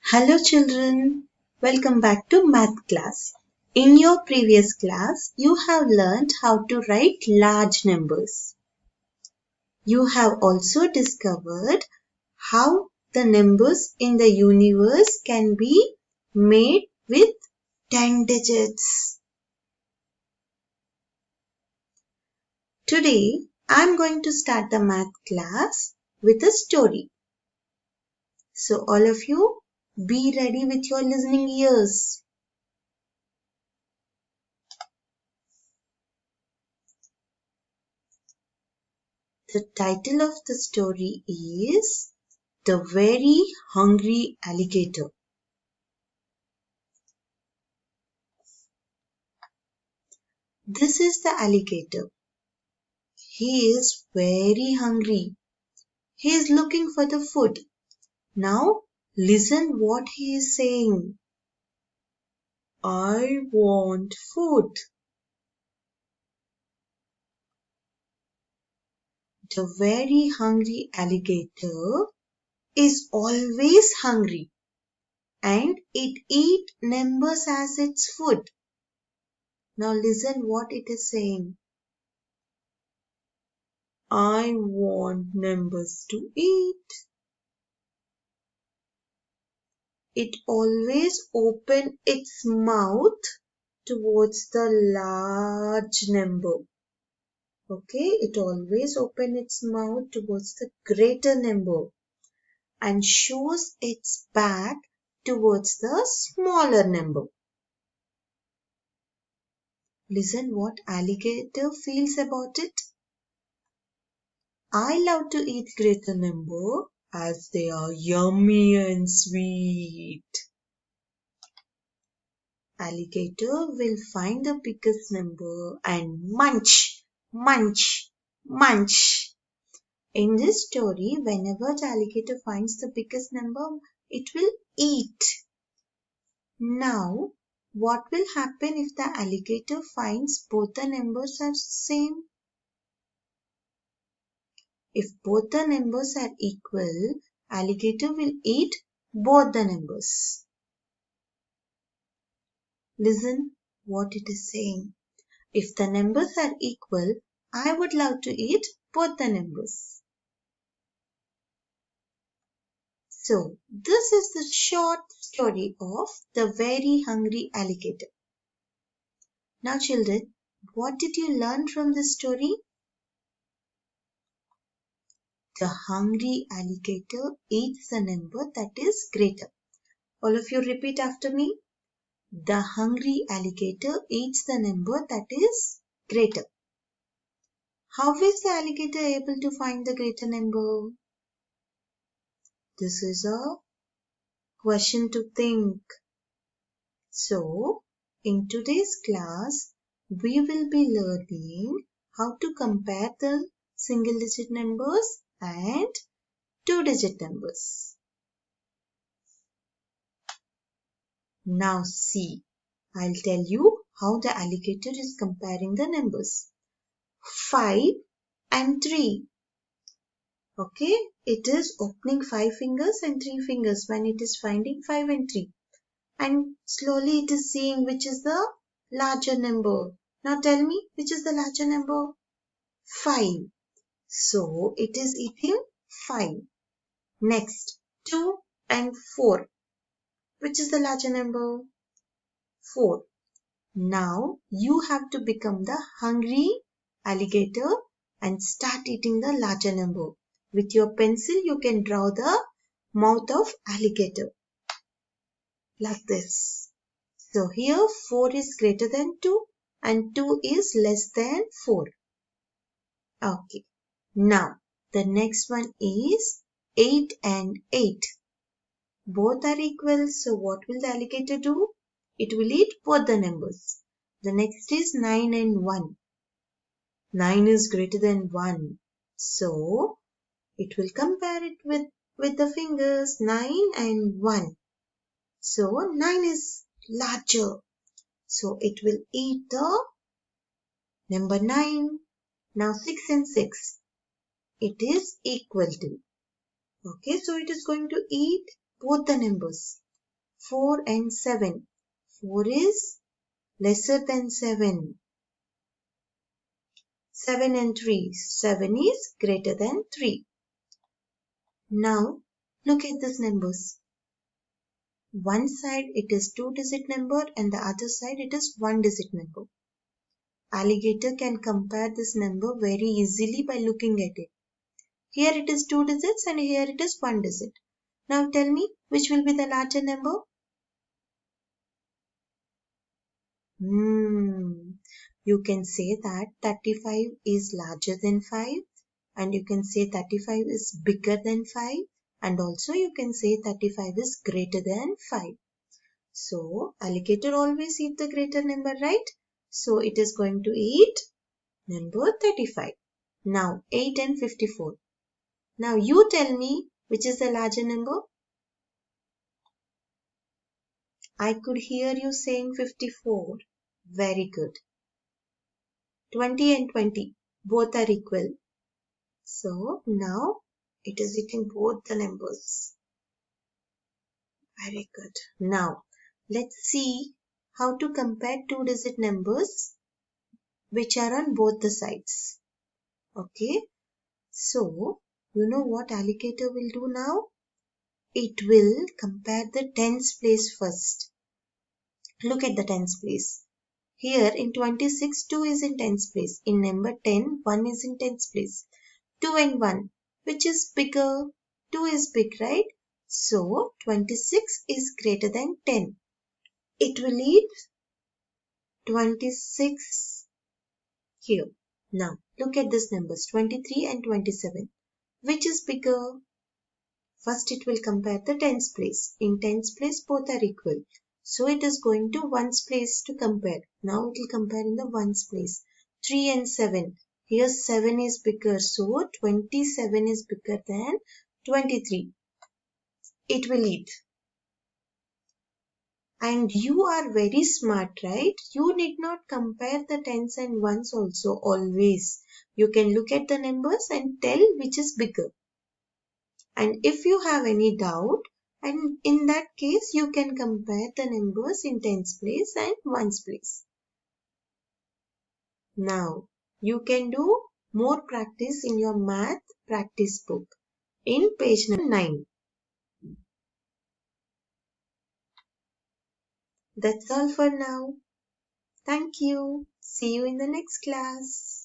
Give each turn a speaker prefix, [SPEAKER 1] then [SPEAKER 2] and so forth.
[SPEAKER 1] Hello children, welcome back to math class. In your previous class, you have learned how to write large numbers. You have also discovered how the numbers in the universe can be made with 10 digits. Today, I am going to start the math class with a story. So all of you, be ready with your listening ears. The title of the story is The Very Hungry Alligator. This is the alligator. He is very hungry. He is looking for the food. Now listen what he is saying. I want food. The very hungry alligator is always hungry and it eats numbers as its food. Now listen what it is saying. I want numbers to eat. It always opens its mouth towards the large number. Okay, it always opens its mouth towards the greater number and shows its back towards the smaller number. Listen what alligator feels about it. I love to eat greater number as they are yummy and sweet. Alligator will find the biggest number and munch, munch, munch. In this story, whenever the alligator finds the biggest number, it will eat. Now, what will happen if the alligator finds both the numbers are same? If both the numbers are equal, alligator will eat both the numbers. Listen what it is saying. If the numbers are equal, I would love to eat both the numbers. So, this is the short story of the very hungry alligator. Now children, what did you learn from this story? The hungry alligator eats the number that is greater. All of you repeat after me. The hungry alligator eats the number that is greater. How is the alligator able to find the greater number? This is a question to think. So, in today's class, we will be learning how to compare the single digit numbers and two digit numbers. Now see, I'll tell you how the alligator is comparing the numbers. 5 and 3. Okay, it is opening 5 fingers and 3 fingers when it is finding 5 and 3. And slowly it is seeing which is the larger number. Now tell me which is the larger number? 5. So it is eating 5. Next, 2 and 4. Which is the larger number? 4. Now you have to become the hungry alligator and start eating the larger number. With your pencil you can draw the mouth of alligator like this. So here 4 is greater than 2 and 2 is less than 4. Okay. Now the next one is 8 and 8. Both are equal, so what will the alligator do? It will eat both the numbers. The next is 9 and 1. 9 is greater than 1. So it will compare it with the fingers 9 and 1. So 9 is larger. So it will eat the number 9. Now 6 and 6. It is equal to. Okay, so it is going to eat both the numbers. 4 and 7. 4 is lesser than 7. 7 and 3. 7 is greater than 3. Now, look at these numbers. One side it is 2-digit number and the other side it is 1-digit number. Alligator can compare this number very easily by looking at it. Here it is 2 digits and here it is 1 digit. Now tell me which will be the larger number? You can say that 35 is larger than 5 and you can say 35 is bigger than 5 and also you can say 35 is greater than 5. So alligator always eat the greater number, right? So it is going to eat number 35. Now 8 and 54. Now you tell me which is the larger number? I could hear you saying 54. Very good. 20 and 20. Both are equal. So now it is eating both the numbers. Very good. Now let's see how to compare 2-digit numbers which are on both the sides. Okay. So you know what alligator will do now? It will compare the tens place first. Look at the tens place. Here in 26, 2 is in tens place. In number 10, 1 is in tens place. 2 and 1. Which is bigger? 2 is big, right? So, 26 is greater than 10. It will eat 26 here. Now, look at these numbers 23 and 27. Which is bigger? First, it will compare the tens place. In tens place, both are equal. So, it is going to ones place to compare. Now, it will compare in the ones place. 3 and 7. Here, 7 is bigger. So, 27 is bigger than 23. It will eat. And you are very smart, right? You need not compare the tens and ones also always. You can look at the numbers and tell which is bigger. And if you have any doubt, and in that case, you can compare the numbers in tens place and ones place. Now, you can do more practice in your math practice book in page number 9. That's all for now. Thank you. See you in the next class.